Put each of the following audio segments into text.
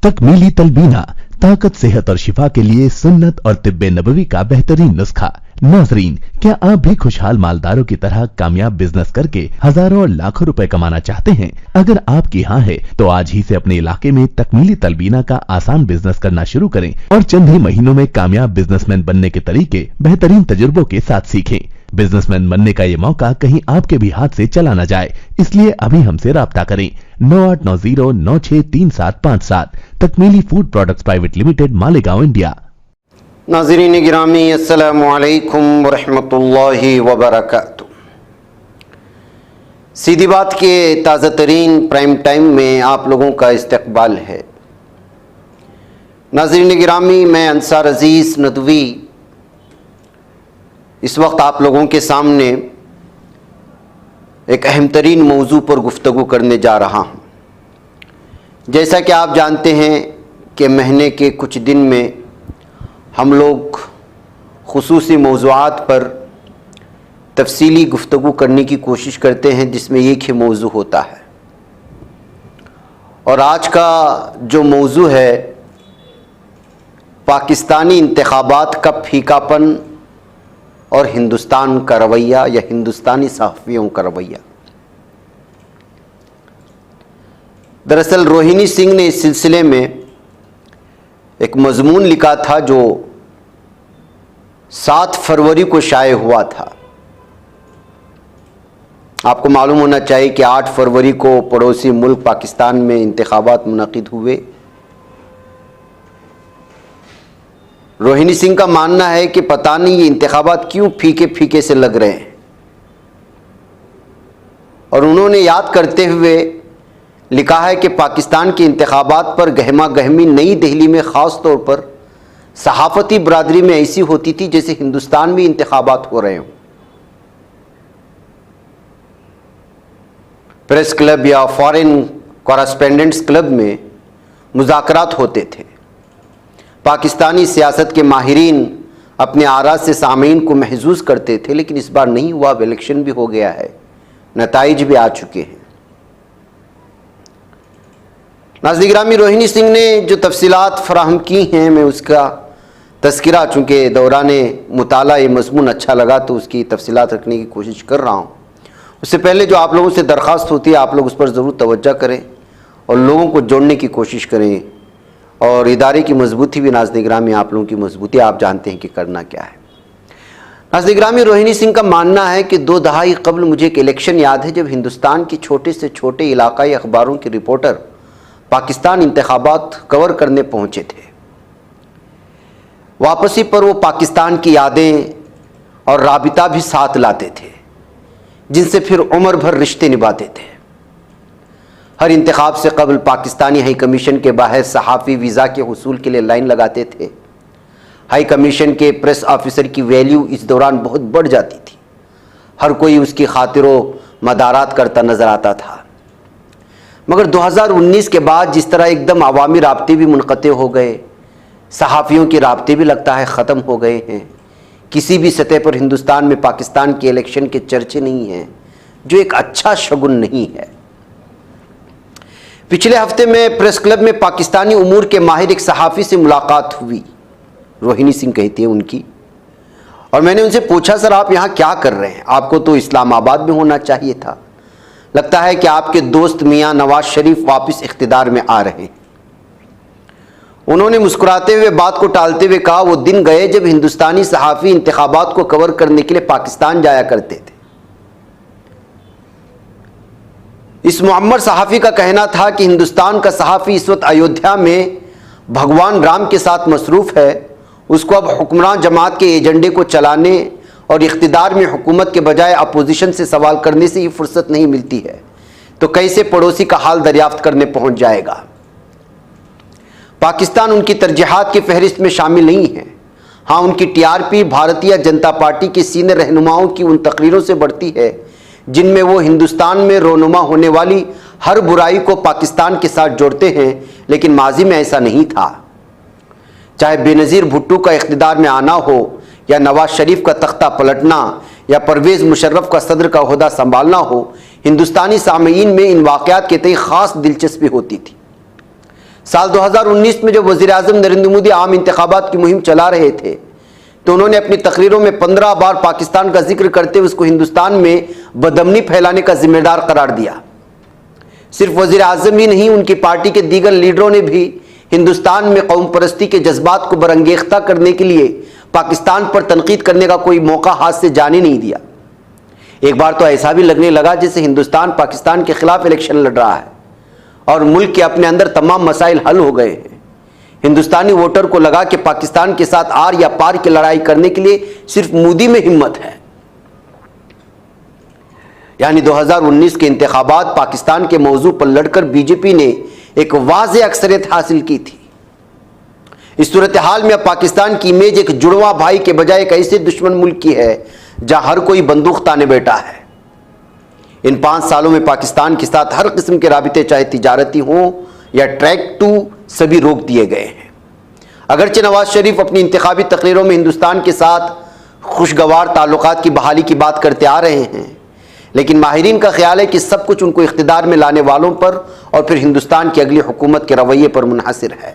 तकमीली तलबीना, ताकत, सेहत और शिफा के लिए सुन्नत और तिब्बे नबवी का बेहतरीन नुस्खा। नाज़रीन, क्या आप भी खुशहाल मालदारों की तरह कामयाब बिजनेस करके हजारों और लाखों रुपए कमाना चाहते हैं? अगर आपकी हाँ है तो आज ही से अपने इलाके में तकमीली तलबीना का आसान बिजनेस करना शुरू करें और चंद ही महीनों में कामयाब बिजनेसमैन बनने के तरीके बेहतरीन तजुर्बों के साथ सीखें। बिजनेसमैन बनने का ये मौका कहीं आपके भी हाथ से चला न जाए, इसलिए अभी हमसे राब्ता करें 9890963757। तकमीली food products private limited, Malegaon, India. नाज़रीन गिरामी, अस्सलामु अलैकुम वरहमतुल्लाहि वबरकातुह। सीधी बात के ताज़ा तरीन प्राइम टाइम में आप लोगों का इस्तकबाल है। नाज़रीन गिरामी, मैं अंसार अजीज़ नदवी इस वक्त आप लोगों के सामने एक अहम तरीन मौजू पर गुफ्तगू करने जा रहा हूँ। जैसा कि आप जानते हैं कि महीने के कुछ दिन में हम लोग खुसूसी मौज़ूआत पर तफसीली गुफ्तगू करने की कोशिश करते हैं, जिसमें एक ही मौजू होता है। और आज का जो मौजू है, पाकिस्तानी इंतखाबात का फीकापन और हिंदुस्तान का रवैया या हिंदुस्तानी सहाफ़ियों का रवैया। दरअसल रोहिणी सिंह ने इस सिलसिले में एक मजमून लिखा था जो 7 फरवरी को शाये हुआ था। आपको मालूम होना चाहिए कि 8 फरवरी को पड़ोसी मुल्क पाकिस्तान में इंतखाबात मुनक़िद हुए। रोहिणी सिंह का मानना है कि पता नहीं ये इंतखाबात क्यों फीके फीके से लग रहे हैं, और उन्होंने याद करते हुए लिखा है कि पाकिस्तान के इंतखाबात पर गहमा गहमी नई दिल्ली में ख़ास तौर पर सहाफ़ती बरादरी में ऐसी होती थी जैसे हिंदुस्तान में इंतखाबात हो रहे हों। प्रेस क्लब या फॉरेन कॉरेस्पेंडेंट्स क्लब में मुज़ाकरात होते थे। पाकिस्तानी सियासत के माहिरीन अपने आरा से सामीन को महसूस करते थे, लेकिन इस बार नहीं हुआ। अब इलेक्शन भी हो गया है, नताइज भी आ चुके हैं। नाज़रीन गिरामी, रोहिणी सिंह ने जो तफसीलात फराहम की हैं, मैं उसका तज़किरा, चूँकि दौराने मुताला ये मज़मून अच्छा लगा तो उसकी तफसीलात रखने की कोशिश कर रहा हूँ। उससे पहले जो आप लोगों से दरख्वास्त होती है, आप लोग उस पर ज़रूर तवज्जो करें और लोगों को जोड़ने की कोशिश करें। और इदारे की मजबूती भी, नाज़रीन गिरामी, आप लोगों की मजबूती आप जानते हैं कि करना क्या है। नाज़रीन गिरामी, रोहिणी सिंह का मानना है कि 2 दहाई कबल मुझे एक इलेक्शन याद है जब हिंदुस्तान के छोटे से छोटे इलाकाई अखबारों के रिपोर्टर पाकिस्तान इंतखाबात कवर करने पहुँचे थे। वापसी पर वो पाकिस्तान की यादें और राबिता भी साथ लाते थे, जिनसे फिर उम्र भर रिश्ते निभाते थे। हर इंतखाब से कबल पाकिस्तानी हाई कमीशन के बाहर सहाफ़ी वीज़ा के हुसूल के लिए लाइन लगाते थे। हाई कमीशन के प्रेस ऑफिसर की वैल्यू इस दौरान बहुत बढ़ जाती थी। हर कोई उसकी खातिरों मदारात करता नज़र आता था। मगर 2019 के बाद जिस तरह एकदम अवामी राब्ते भी मुनक़ते हो गए, सहाफ़ियों के राब्ते भी लगता है ख़त्म हो गए हैं। किसी भी सतह पर हिंदुस्तान में पाकिस्तान के इलेक्शन के चर्चे नहीं हैं, जो एक अच्छा शगुन नहीं है। पिछले हफ्ते में प्रेस क्लब में पाकिस्तानी उमूर के माहिर एक सहाफ़ी से मुलाकात हुई, रोहिणी सिंह कहती है उनकी, और मैंने उनसे पूछा, सर आप यहाँ क्या कर रहे हैं? आपको तो इस्लामाबाद में होना चाहिए था। लगता है कि आपके दोस्त मियाँ नवाज शरीफ वापस इख्तिदार में आ रहे हैं। उन्होंने मुस्कुराते हुए बात को टालते हुए कहा, वो दिन गए जब हिंदुस्तानी सहाफ़ी इंतखाबात को कवर करने के लिए पाकिस्तान जाया करते थे। इस मुअम्मर सहाफ़ी का कहना था कि हिंदुस्तान का सहाफ़ी इस वक्त अयोध्या में भगवान राम के साथ मसरूफ़ है। उसको अब हुक्मरान जमात के एजेंडे को चलाने और इख्तिदार में हुकूमत के बजाय अपोजिशन से सवाल करने से ही फुर्सत नहीं मिलती है, तो कैसे पड़ोसी का हाल दरियाफ्त करने पहुँच जाएगा। पाकिस्तान उनकी तरजीहात की फहरिस्त में शामिल नहीं है। हाँ, उनकी टीआरपी भारतीय जनता पार्टी के सीनियर रहनुमाओं की उन तकरीरों से बढ़ती है जिनमें वो हिंदुस्तान में रोनुमा होने वाली हर बुराई को पाकिस्तान के साथ जोड़ते हैं, लेकिन माजी में ऐसा नहीं था। चाहे बेनज़ीर भुट्टो का इख्तिदार में आना हो या नवाज शरीफ का तख्ता पलटना या परवेज़ मुशर्रफ का सदर का ओहदा संभालना हो, हिंदुस्तानी सामीन में इन वाक़यात के तय ख़ास दिलचस्पी होती थी। سال 2019 میں جب وزیر اعظم نریندر مودی عام انتخابات کی مہم چلا رہے تھے تو انہوں نے اپنی تقریروں میں 15 بار پاکستان کا ذکر کرتے ہوئے اس کو ہندوستان میں بدامنی پھیلانے کا ذمہ دار قرار دیا۔ صرف وزیر اعظم ہی نہیں، ان کی پارٹی کے دیگر لیڈروں نے بھی ہندوستان میں قوم پرستی کے جذبات کو برانگیختہ کرنے کے لیے پاکستان پر تنقید کرنے کا کوئی موقع ہاتھ سے جانے نہیں دیا۔ ایک بار تو ایسا بھی لگنے لگا جیسے ہندوستان پاکستان کے خلاف الیکشن لڑ رہا ہے اور ملک کے اپنے اندر تمام مسائل حل ہو گئے ہیں۔ ہندوستانی ووٹر کو لگا کہ پاکستان کے ساتھ آر یا پار کی لڑائی کرنے کے لیے صرف مودی میں ہمت ہے۔ یعنی 2019 کے انتخابات پاکستان کے موضوع پر لڑ کر بی جے پی نے ایک واضح اکثریت حاصل کی تھی۔ اس صورتحال میں اب پاکستان کی امیج ایک جڑواں بھائی کے بجائے ایک ایسے دشمن ملک کی ہے جہاں ہر کوئی بندوق تانے بیٹھا ہے۔ ان 5 سالوں میں پاکستان کے ساتھ ہر قسم کے رابطے، چاہے تجارتی ہوں یا ٹریک ٹو، سبھی روک دیے گئے ہیں۔ اگرچہ نواز شریف اپنی انتخابی تقریروں میں ہندوستان کے ساتھ خوشگوار تعلقات کی بحالی کی بات کرتے آ رہے ہیں، لیکن ماہرین کا خیال ہے کہ سب کچھ ان کو اقتدار میں لانے والوں پر اور پھر ہندوستان کی اگلی حکومت کے رویے پر منحصر ہے۔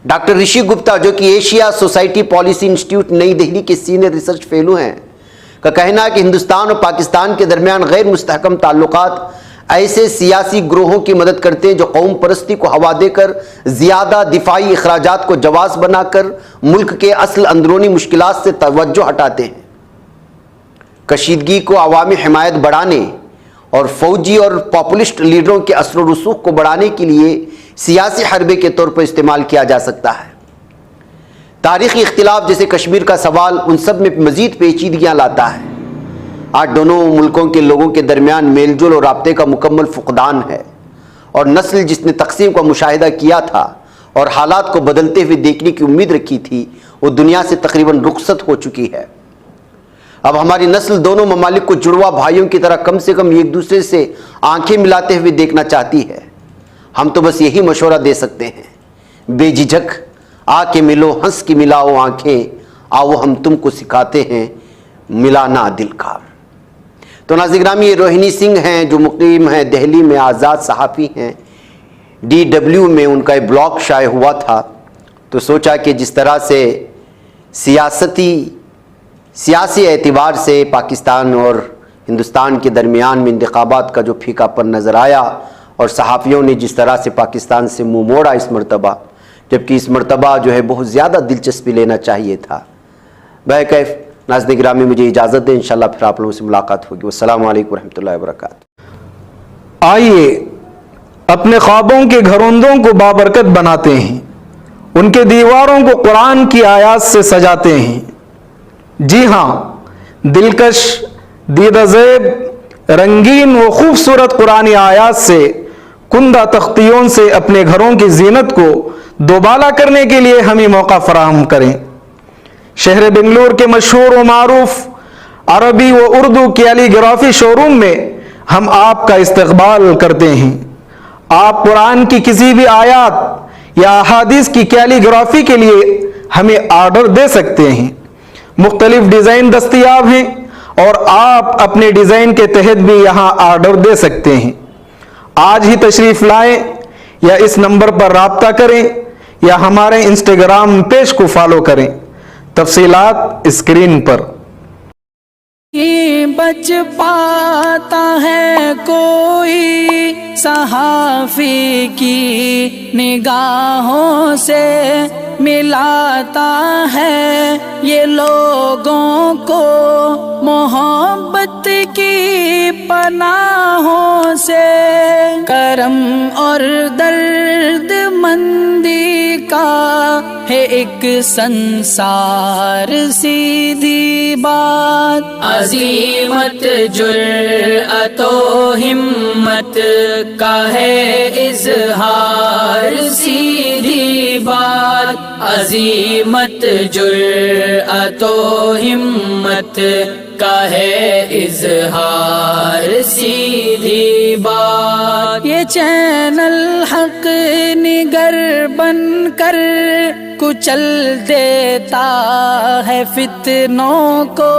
ڈاکٹر رشی گپتا، جو کہ ایشیا سوسائٹی پالیسی انسٹیٹیوٹ نئی دہلی کے سینئر ریسرچ فیلو ہیں، کا کہنا ہے کہ ہندوستان اور پاکستان کے درمیان غیر مستحکم تعلقات ایسے سیاسی گروہوں کی مدد کرتے ہیں جو قوم پرستی کو ہوا دے کر زیادہ دفاعی اخراجات کو جواز بنا کر ملک کے اصل اندرونی مشکلات سے توجہ ہٹاتے ہیں۔ کشیدگی کو عوامی حمایت بڑھانے اور فوجی اور پاپولسٹ لیڈروں کے اثر و رسوخ کو بڑھانے کے لیے سیاسی حربے کے طور پر استعمال کیا جا سکتا ہے۔ تاریخی اختلاف جیسے کشمیر کا سوال ان سب میں مزید پیچیدگیاں لاتا ہے۔ آج دونوں ملکوں کے لوگوں کے درمیان میل جول اور رابطے کا مکمل فقدان ہے، اور نسل جس نے تقسیم کا مشاہدہ کیا تھا اور حالات کو بدلتے ہوئے دیکھنے کی امید رکھی تھی، وہ دنیا سے تقریباً رخصت ہو چکی ہے۔ اب ہماری نسل دونوں ممالک کو جڑواں بھائیوں کی طرح کم سے کم ایک دوسرے سے آنکھیں ملاتے ہوئے دیکھنا چاہتی ہے۔ ہم تو بس یہی مشورہ دے سکتے ہیں، بے جھجک آ کے ملو، ہنس کے ملاؤ آنکھیں، آؤ ہم تم کو سکھاتے ہیں ملانا دل کا۔ تو ناظرین گرامی، یہ روہنی سنگھ ہیں جو مقیم ہیں دہلی میں، آزاد صحافی ہیں۔ DW میں ان کا ایک بلاگ شائع ہوا تھا، تو سوچا کہ جس طرح سے سیاسی اعتبار سے پاکستان اور ہندوستان کے درمیان میں انتخابات کا جو پھیکا پن نظر آیا اور صحافیوں نے جس طرح سے پاکستان سے منہ موڑا اس مرتبہ، جبکہ اس مرتبہ جو ہے بہت زیادہ دلچسپی لینا چاہیے تھا۔ بہرکیف ناظرین گرامی، مجھے اجازت دیں، انشاءاللہ پھر آپ لوگوں سے ملاقات ہوگی۔ والسلام علیکم ورحمۃ اللہ وبرکاتہ۔ آئیے اپنے خوابوں کے گھروندوں کو بابرکت بناتے ہیں، ان کے دیواروں کو قرآن کی آیات سے سجاتے ہیں۔ جی ہاں، دلکش، دیدہ زیب، رنگین و خوبصورت قرآنی آیات سے کندہ تختیوں سے اپنے گھروں کی زینت کو دوبالا کرنے کے لیے ہمیں موقع فراہم کریں۔ شہر بنگلور کے مشہور و معروف عربی و اردو کی علی گرافی شو روم میں ہم آپ کا استقبال کرتے ہیں۔ آپ قرآن کی کسی بھی آیات یا احادیث کی کیلی گرافی کے لیے ہمیں آرڈر دے سکتے ہیں۔ مختلف ڈیزائن دستیاب ہیں اور آپ اپنے ڈیزائن کے تحت بھی یہاں آرڈر دے سکتے ہیں۔ آج ہی تشریف لائیں یا اس نمبر پر رابطہ کریں یا ہمارے انسٹاگرام پیج کو فالو کریں۔ تفصیلات اسکرین پر۔ بچ پاتا ہے کوئی صحافی کی نگاہوں سے، ملاتا ہے یہ لوگوں کو محبت کی پناہوں سے، کرم اور درد مندی کا ہے ایک سنسار سیدھی بات، عزیمت جرأت و ہمت کا ہے اظہار سیدھی بات، عزیمت جرأت و ہمت کا ہے اظہار سیدھی بات۔ یہ چینل حق نگر بن کر کچل دیتا ہے فتنوں کو،